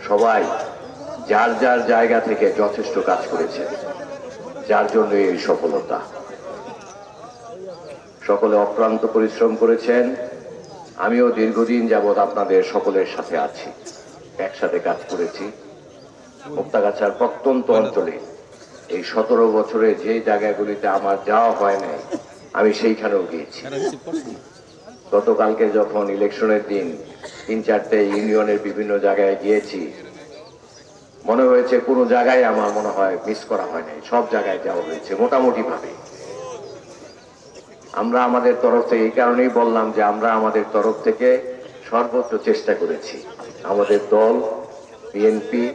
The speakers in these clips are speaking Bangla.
সবাই যার যার জায়গা থেকে যথেষ্ট কাজ করেছেন, যার জন্য এই সফলতা। সকলে অক্লান্ত পরিশ্রম করেছেন। আমিও দীর্ঘদিন যাবৎ আপনাদের সকলের সাথে আছি, একসাথে কাজ করেছি। মুক্তাগাছার প্রত্যন্ত অঞ্চলে এই 17 বছরে যে জায়গাগুলিতে আমার যাওয়া হয় নাই, আমি সেইখানেও গিয়েছি। গতকালকে যখন ইলেকশনের দিন 3-4টে ইউনিয়নের বিভিন্ন জায়গায় গিয়েছি, মনে হয়েছে কোনো জায়গায় আমার মনে হয় মিস করা হয় নাই, সব জায়গায় যাওয়া হয়েছে মোটামুটি ভাবে। আমরা আমাদের তরফ থেকে, এই কারণেই বললাম যে আমরা আমাদের তরফ থেকে সর্বোচ্চ চেষ্টা করেছি। আমাদের দল, বিএনপি,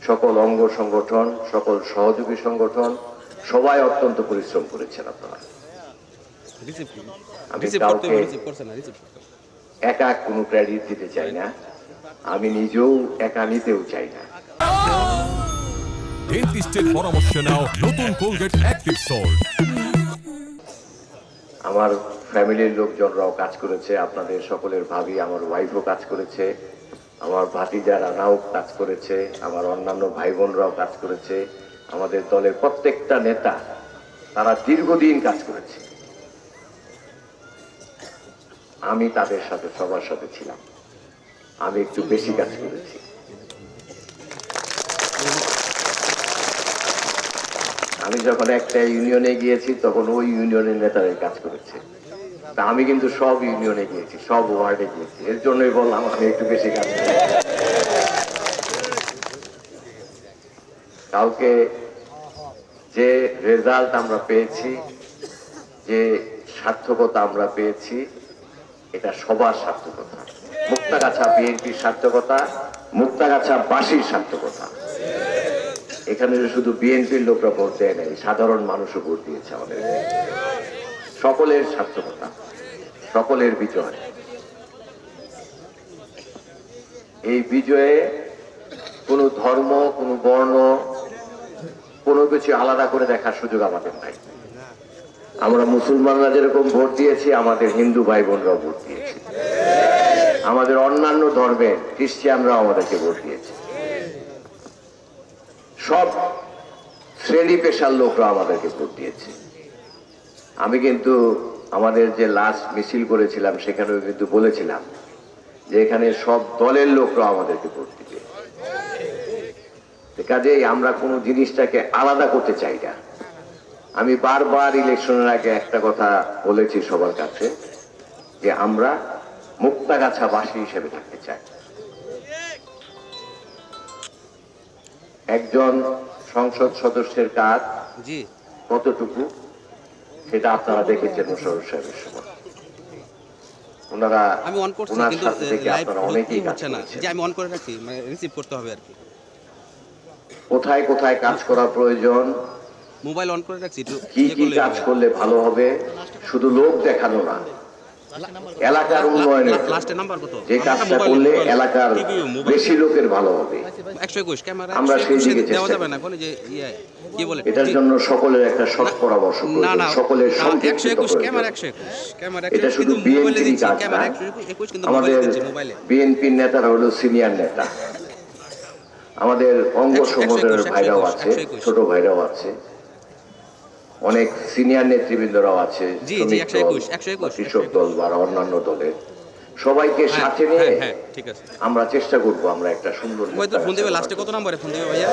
সকল অঙ্গ সংগঠন, সকল সহযোগী সংগঠন সবাই অত্যন্ত পরিশ্রম করেছেন। আপনারা, আমি কাউকে একা কোনো ক্রেডিট দিতে চাই না, আমি নিজেও একা নিতেও চাই না। ডেন্টিস্টের পরামর্শ নাও নতুন কোলগেট অ্যাক্টিভ সল্ট। আমার ফ্যামিলির লোকজনরাও কাজ করেছে, আপনাদের সকলের ভাবি আমার ওয়াইফও কাজ করেছে, আমার ভাতিজা রানাও কাজ করেছে, আমার অন্যান্য ভাই বোনরাও কাজ করেছে, আমাদের দলের প্রত্যেকটা নেতা তারা দীর্ঘদিন কাজ করেছে। আমি তাদের সাথে সবার সাথে ছিলাম, আমি একটু বেশি কাজ করেছি। আমি যখন একটা ইউনিয়নে গিয়েছি তখন ওই ইউনিয়নের নেতারাই কাজ করেছে। তা আমি কিন্তু সব ইউনিয়নে গিয়েছি, সব ওয়ার্ডে গিয়েছি, এর জন্যই বললাম আমি একটু বেশি কাজ করেছি। কালকে যে রেজাল্ট আমরা পেয়েছি, যে সার্থকতা আমরা পেয়েছি, এটা সবার সার্থকতা। মুক্তাগাছা বিএনপির সার্থকতা, মুক্তাগাছাবাসীর সার্থকতা। এখানে শুধু বিএনপির লোকরা ভোট দেয় নাই, সাধারণ মানুষও ভোট দিয়েছে আমাদের। সকলের সার্থকতা, সকলের বিজয়। এই বিজয়ে কোনো ধর্ম, কোনো বর্ণ, কোনো কিছু আলাদা করে দেখার সুযোগ আমাদের নাই। আমরা মুসলমানরা যেরকম ভোট দিয়েছি, আমাদের হিন্দু ভাই বোনরাও ভোট দিয়েছে, আমাদের অন্যান্য ধর্মের খ্রিস্টানরাও আমাদেরকে ভোট দিয়েছে, সব শ্রেণী পেশার লোকরা আমাদেরকে ভোট দিয়েছে। আমি কিন্তু আমাদের যে লাস্ট মিছিল করেছিলাম সেখানেও কিন্তু বলেছিলাম যে এখানে সব দলের লোকরা আমাদেরকে ভোট দিবে। কাজেই আমরা কোনো জিনিসটাকে আলাদা করতে চাই না। আমি বারবার ইলেকশনের আগে একটা কথা বলেছি সবার কাছে, যে আমরা মুক্তাগাছাবাসী হিসেবে থাকতে চাই। একজন সংসদ সদস্যের কাজ কতটুকু সেটা আপনারা দেখেছেন মোশাররফ সাহেবের সময়। ওনারা ওনার সাথে থেকে আপনারা অনেকেই কাজ করেছেন। আমি অন করে রাখছি, মানে রিসিভ করতে হবে আর কি। কোথায় কোথায় কাজ করা প্রয়োজন, মোবাইল অন করে রাখছি, কি কি কাজ করলে ভালো হবে, শুধু লোক দেখানো না, এলাকার উন্নয়নে যে কাজটা করলে এলাকার বেশি লোকের ভালো হবে, আমরা সেই দিকে চেষ্টা করি। এটার জন্য সকলের একটা সৎ পরামর্শ প্রয়োজন, সকলের সম্পৃক্ততা প্রয়োজন। এটা শুধু বিএনপির কাজ না, আমাদের বিএনপির নেতারা হলো সিনিয়র নেতা, আমাদের অঙ্গ সংগঠনের ভাইরাও আছে, ছোট ভাইরাও আছে, অনেক সিনিয়র নেতৃবৃন্দরাও আছে, কৃষক দল বা অন্যান্য দলের সবাইকে সাথে নিয়ে আমরা চেষ্টা করবো আমরা একটা সুন্দর। ফোন দেবে লাস্টে কত নম্বরে ফোন দেবে ভাইয়া?